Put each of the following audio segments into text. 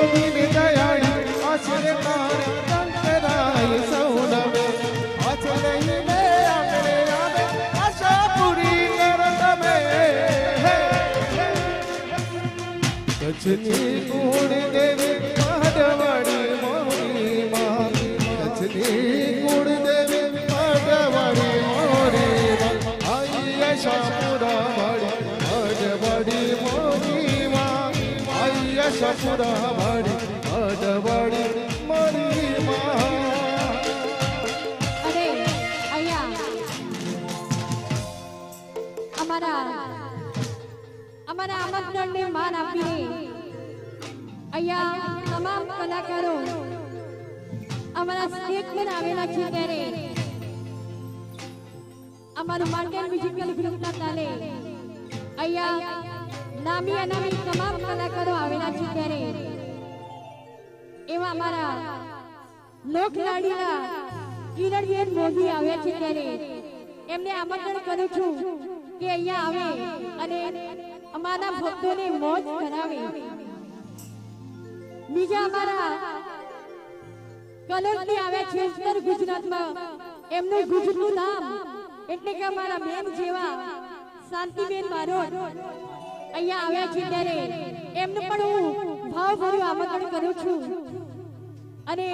દીન દયાળી આશરે તારી કંકરાય સૌનવે હાથ લઈને આંગણે આવે આશા પૂરી કર તમે કચ્છની કુળ દેવી માડવાડી મોરી માં કચ્છની કુળ દેવી માડવાડી મોરી માં આઈ શાપુરા વાડી માડવાડી મોરી માં આઈ શાપુરા વાડી માડવાડી મોરી માં અરે અહીંયા અમારા આમંત્રણને માન આપીને અહીંયા તમામ કલાકારો અમારા સ્ટેજ પર આવેલા છે ત્યારે અમારું માર્કેટ મ્યુઝિકલ ગ્રુપના તાલે અહીંયા નામી અનામી તમામ કલાકારો આવેલા છે ત્યારે એવા અમારા લોકલાડીના કિરણબેન મોદી આવ્યા છે ત્યારે એમને આમંત્રણ કરું છું કે અહીંયા આવે અને અમારા ભક્તોને મોજ કરાવે બીજા અમારા કલોલથી આવ્યા છે ઉત્તર ગુજરાતમાં એમનું ગુજરાતનું નામ એટલે કે અમારા બેન જેવા શાંતિબેન બારોટ અહીંયા આવ્યા છે ત્યારે એમને પણ હું ભાવભર્યું આમંત્રણ કરું છું અને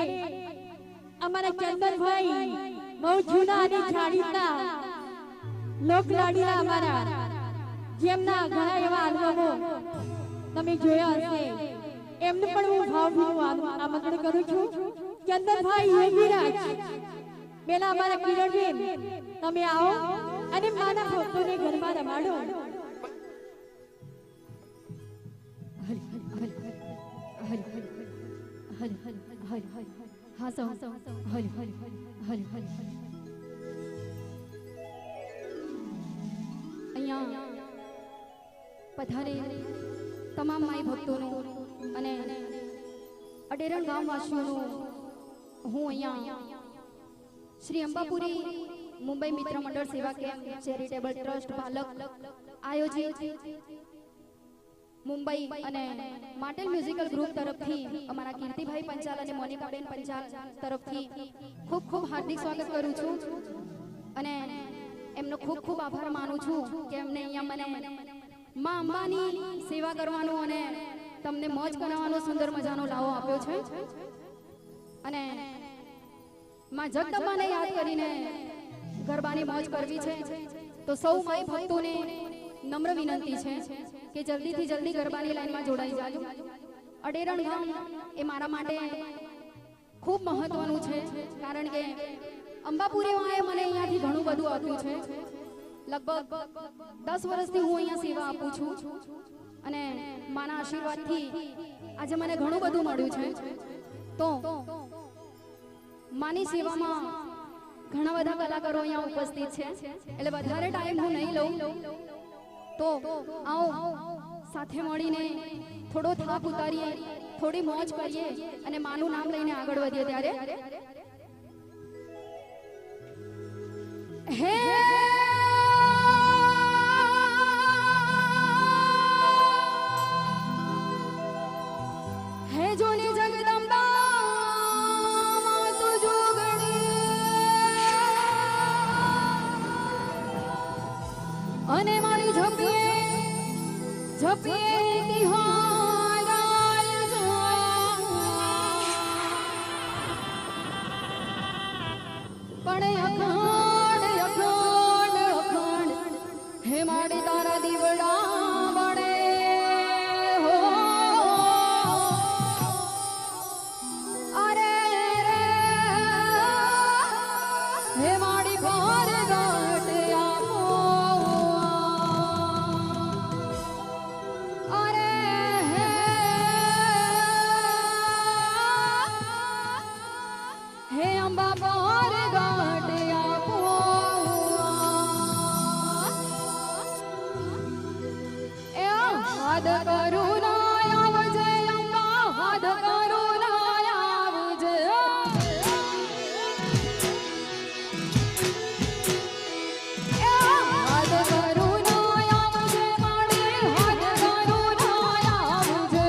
અમારા ચંદનભાઈ બહુ જૂના અને જાણીતા લોકલાડીના અમારા જેમના ઘણા એવા આલ્બમો તમે જોયા હશે એમને પણ હું ભાવભર્યું આમંત્રણ કરું છું ચંદનભાઈ યોગીરાજ પેલા અમારા કિરણબેન તમે આવો અને માના ભક્તોને ઘરમાં રમાડો અહીંયા પધારે તમામ માઈ ભક્તોનું અને અડેરણ ગામવાસીઓનું હું અહીંયા શ્રી અંબાપુરી મુંબઈ મિત્ર મંડળ સેવા કેમ્પ ચેરિટેબલ ટ્રસ્ટ પાલક આયોજિત મુંબઈ અને માટેલ મ્યુઝિકલ ગ્રુપ તરફથી અમારા કીર્તિભાઈ પંચાલ અને મોનિકાબેન પંચાલ તરફથી ખૂબ ખૂબ હાર્દિક સ્વાગત કરું છું અને એમનો ખૂબ ખૂબ આભાર માનું છું કે એમને અહીંયા મને માં અંબાની સેવા કરવાનો અને તમને મોજ કરાવવાનો સુંદર મજાનો લાવો આપ્યો છે અને માં જગદંબાને યાદ કરીને ગરબાની મોજ કરવી છે તો સૌ માઈ ભક્તોને નમ્ર વિનંતી છે કે જલ્દીથી જલ્દી ગરબાની લાઈનમાં જોડાઈ જાજો અડેરણ ગામ એ મારા માટે ખૂબ મહત્વનું છે કારણ કે અંબાપુરીવાએ મને અહીંયાથી ઘણું બધું આપ્યું છે લગભગ 10 વર્ષથી હું અહીંયા સેવા આપું છું અને માના આશીર્વાદથી આજે મને ઘણું બધું મળ્યું છે તો માની સેવામાં ઘણા બધા કલાકારો અહીંયા ઉપસ્થિત છે એટલે વધારે ટાઈમ હું નહીં લઉં તો આવો સાથે મળીને થોડો થાક ઉતારીએ થોડી મોજ કરીએ અને માનું નામ લઈને આગળ વધીએ ત્યારે હે હે જોની જગદંબા તું જોગણી અને મારી ઝપીએ ઝપીએ તિહારાય જો પણ અખંડ અખંડ અખંડ હે મારી તારા દીવડા બળે હો અરે હે મારી ઘર ગાટ આપો અરે હે અંબા ઘર ગાટ આપો એ હાથ કરું ના આવજે અંબા હાથ કરું ના આવજે એ હાથ કરું ના આવજે માડી હાથ કરું ના આવજે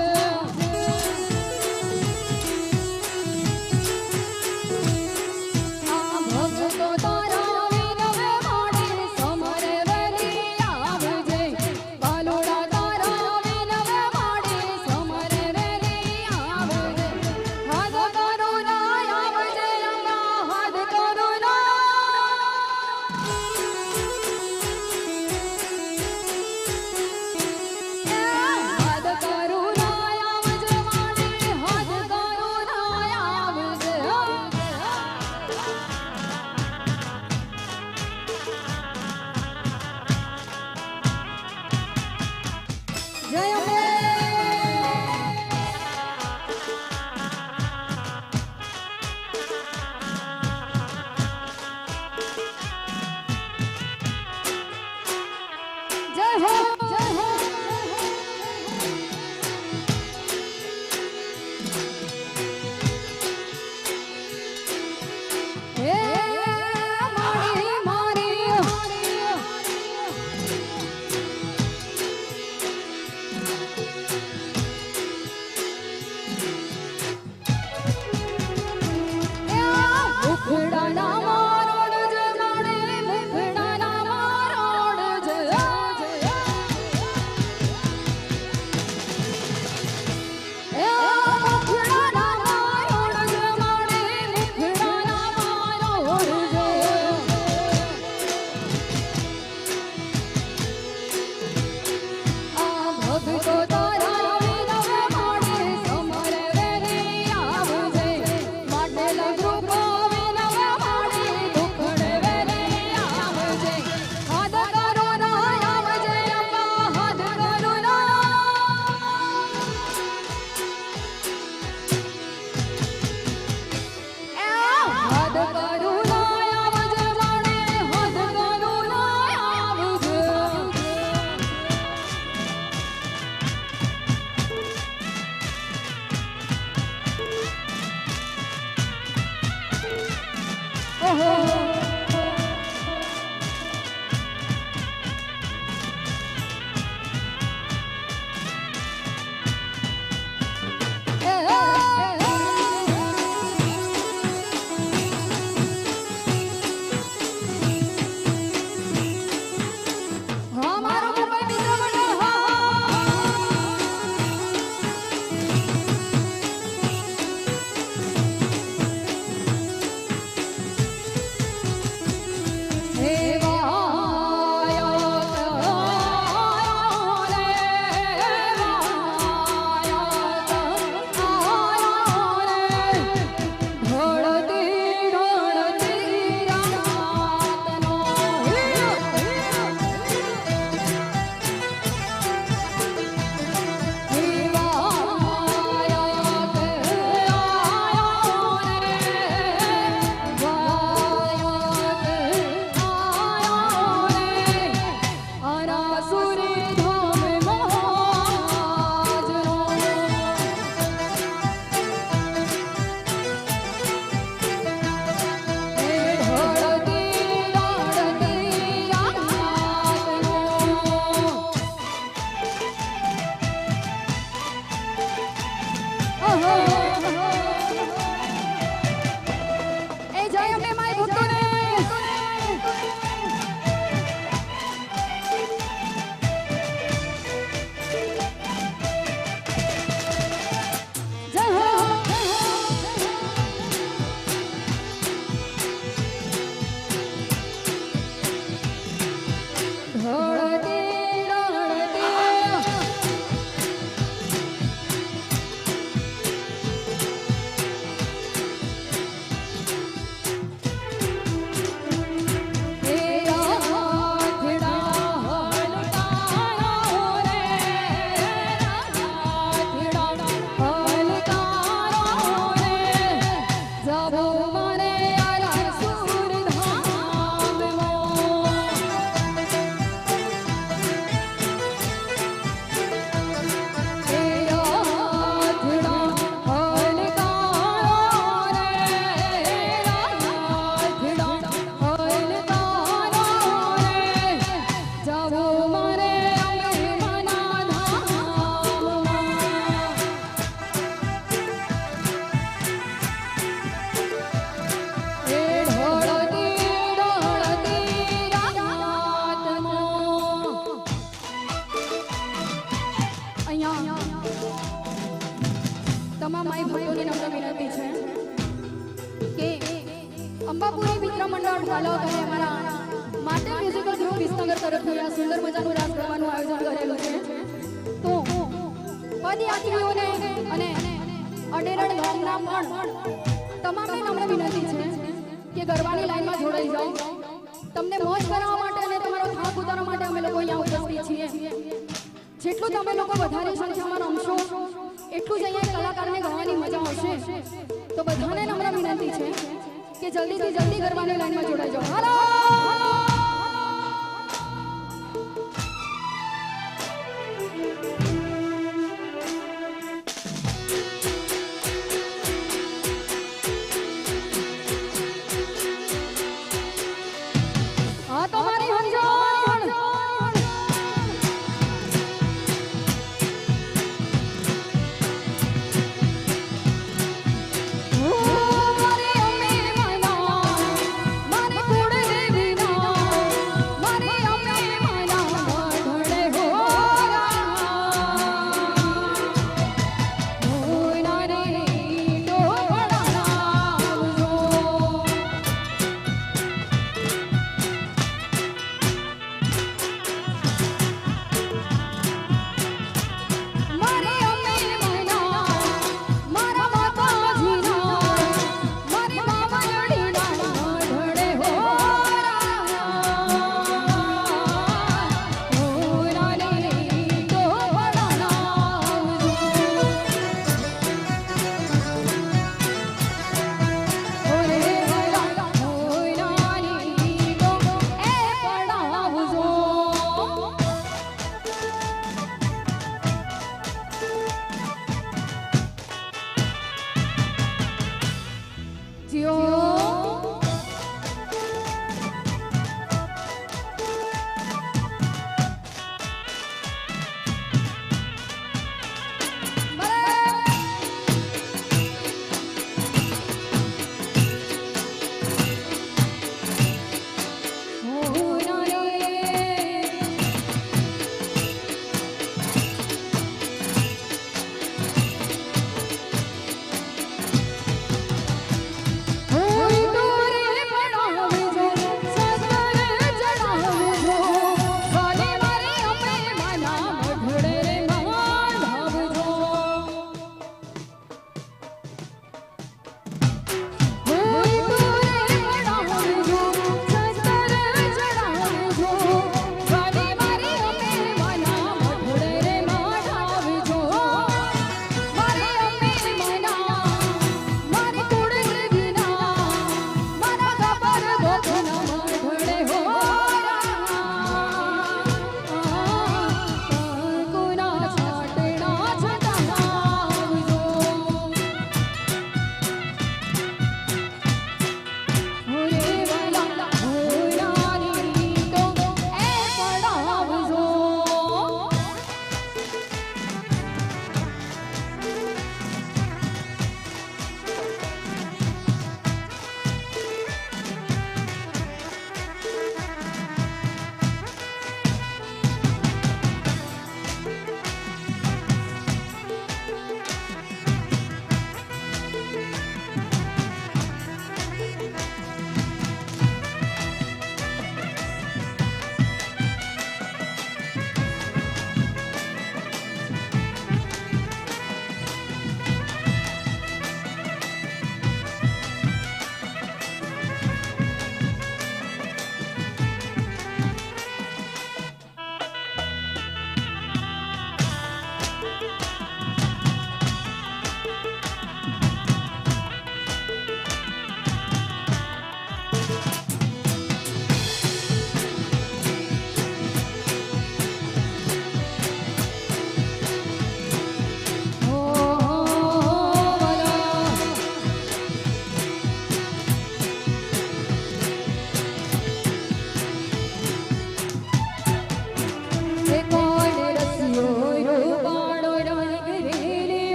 તમામ માઈ ભક્તોને નમ્ર વિનંતી છે કે અંબાપુરી મિત્ર મંડળ વાલાઓ તમે અમારા માટે મ્યુઝિકલ ગ્રુપ વિસનગર તરફથી આ સુંદર મજાનું રાસ ગરબાનું આયોજન કરેલું છે. તો પદયાત્રીઓને અને અડેરડ ગામના પણ તમામને નમ્ર વિનંતી છે કે ગરબાની લાઈનમાં જોડાઈ જાઓ. તમને મોજ કરાવવા માટે અને તમારો થાક ઉતારવા માટે અમે લોકો અહીંયા ઉપસ્થિત છીએ. જેટલું તમે લોકો વધારે સંખ્યામાં રમશો એટલું જ અહીંયા કલાકારને ગાવાની મજા આવશે. તો બધાને નમ્ર વિનંતી છે કે જલ્દીથી જલ્દી ગરબાની લાઈનમાં જોડાઈ જાઓ. હાલો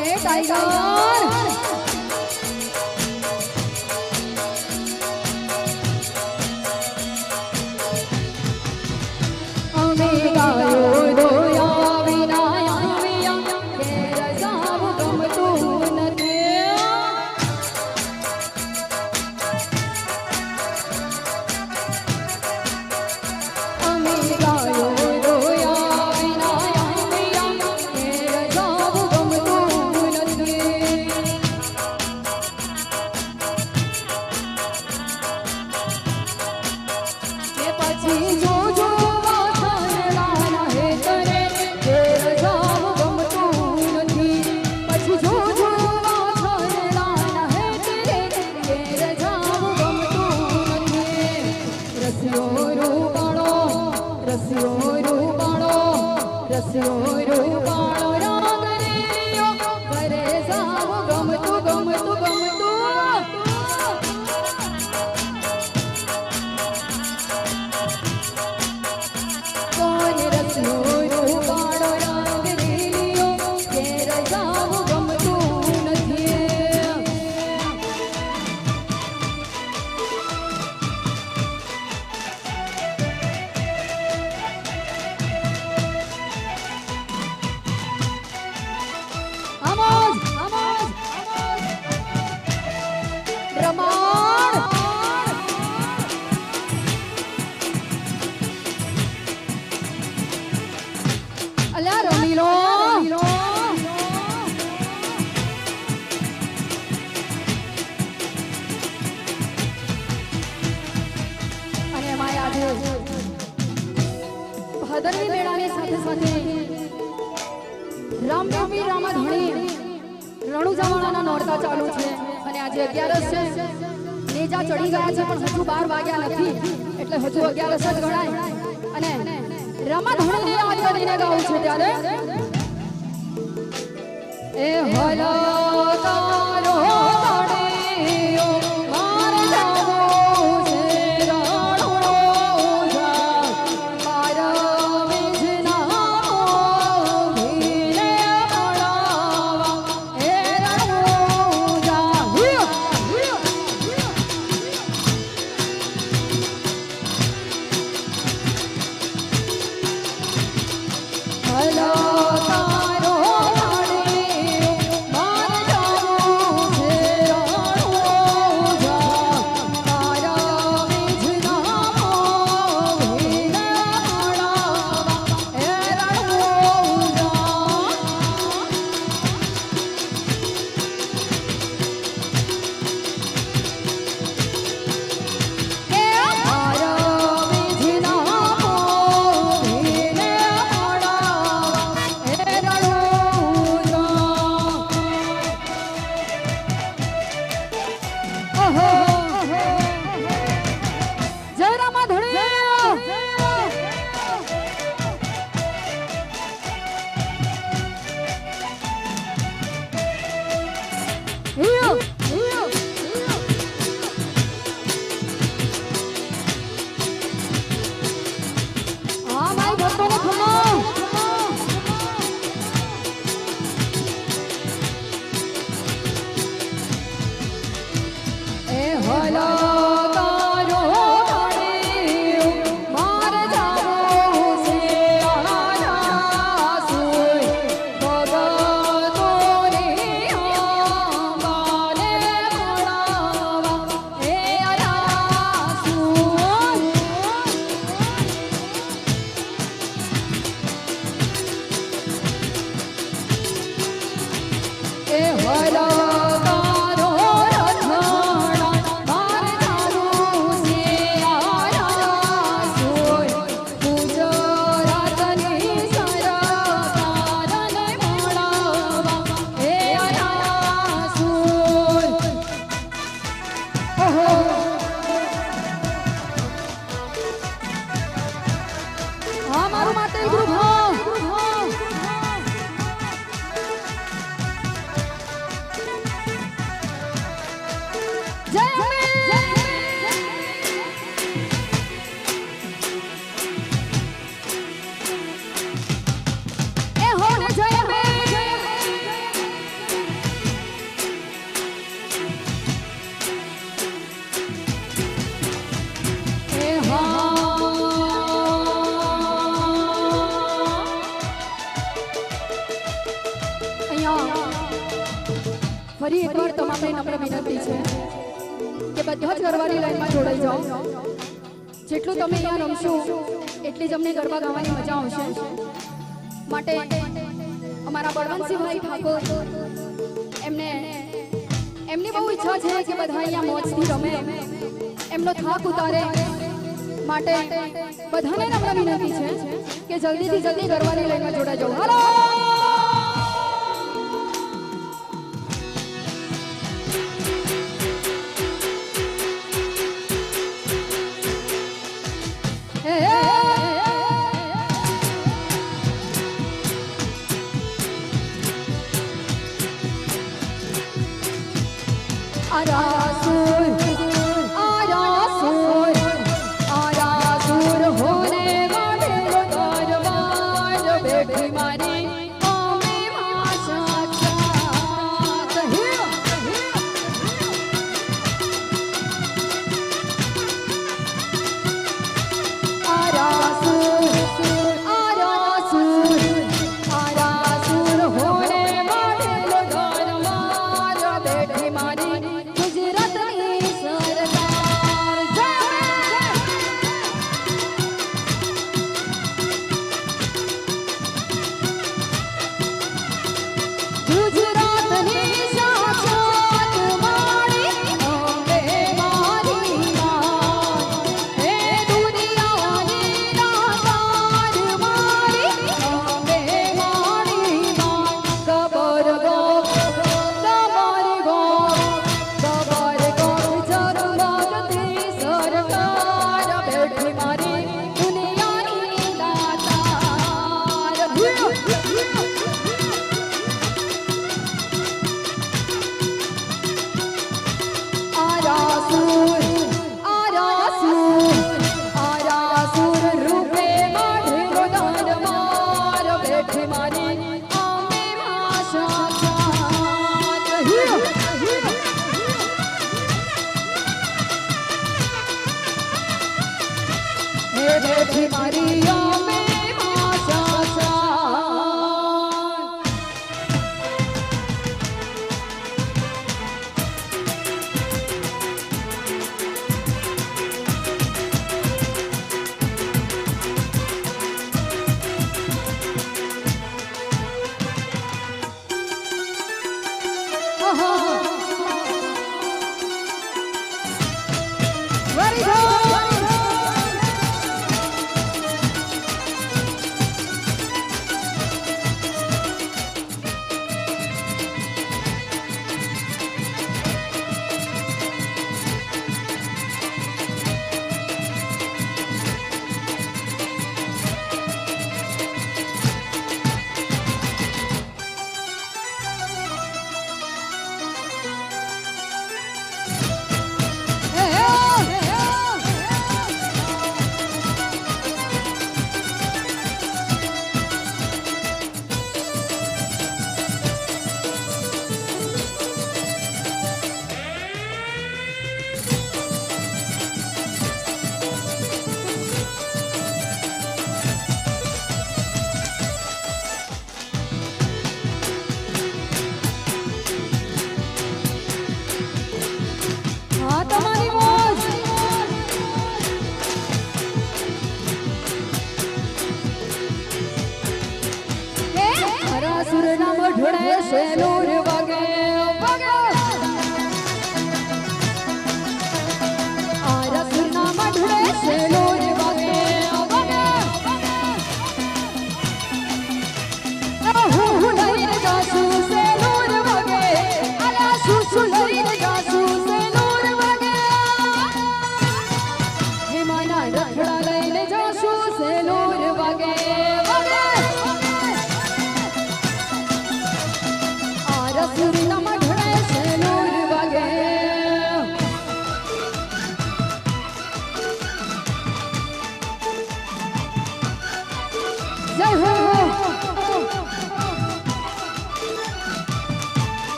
એ ટાઈગર અમે ગાયો રોયા વિના આવ્યા ઘેર જાવું ગમતું નથી અમે ગાયો રોયા વિના આવ્યા ઘેર જાવું ગમતું નથી કે પછી જોજો ભાદરવી મેળાની સાથે સાથે રામનવમી રામાધણી રણુજાવાળાના નોરતા ચાલુ છે અને આજે 11 છે નેજા ચડી ગયા છે પણ હજુ 12 વાગ્યા નથી એટલે હજુ 11 જ ગણાય અને રામાધણીને યાદ કરીને ગાવું છે ત્યારે એ હલો તારો તાળીઓ માર જાવું છે રણુજા માર વિજના ભીને મળવા એ રણુજા હલો તારો ફરી એકવાર તમામને નમ્ર વિનંતી છે કે બધા જ ગરબાની લાઈનમાં જોડાઈ જાઓ. જેટલું તમે અહીંયા રમશો એટલી જ અમને ગરબા ગાવાની મજા આવશે. માટે અમારા બળવંતસિંહભાઈ ઠાકોર એમની બહુ ઈચ્છા છે કે બધા અહીંયા મોજથી રમે, એમનો થાક ઉતારે. માટે બધાને નમ્ર વિનંતી છે કે જલ્દીથી જલ્દી ગરબાની લાઈનમાં જોડાઈ જાઓ. હાલો!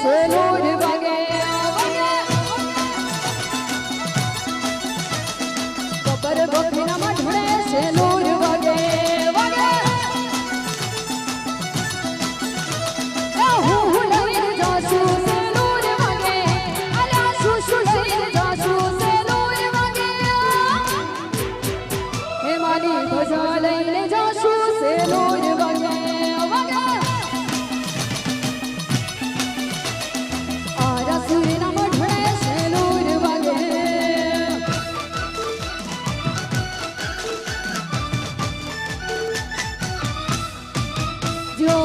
સેલુર વાગે બબર બકરીના મઢડે સેલુર વાગે વાગે હું લઈને જાશું સેલુર વાગે અલા સુસુ લઈને જાશું સેલુર વાગે હે મારી ધજા લઈને જાશું સેલુર વાગે વાગે આરા સુરીના મઢડે સેલુર વાગે જો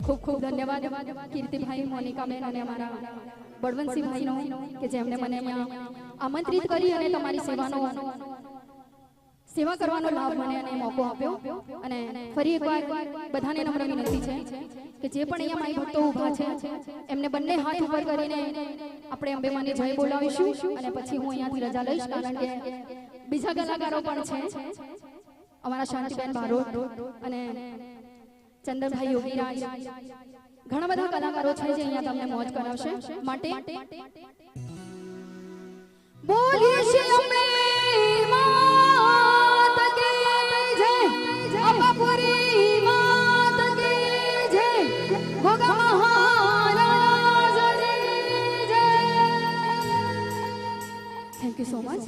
ખૂબ ખૂબ ધન્યવાદ કીર્તિભાઈ મોનિકાબેન અને અમારા બળવંતસિંહભાઈનો કે જેમણે મને અહીંયા આમંત્રિત કરી અને તમારી સેવા કરવાનો લાભ મને અને મોકો આપ્યો અને ફરી એકવાર બધાને નમ્ર વિનંતી છે કે જે પણ અહીંયા માઈ ભક્તો ઊભા છે એમને બંને હાથ ઉપર કરીને આપણે અંબેમાની જય બોલાવીશું અને પછી હું અહીંયાથી રજા લઈશ કારણ કે બીજા કલાકારો પણ છે અમારા શાંતિબેન બારોટ અને ચંદનભાઈ યોગીરાજ ઘણા બધા કલાકારો છે જે અહીંયા તમને મોજ કરાવશે માટે બોલીએ શ્રી અંબે માત કી જય અપાપુરી માત કી જય ગોગા મહારાજની જય થેન્ક યુ સો મચ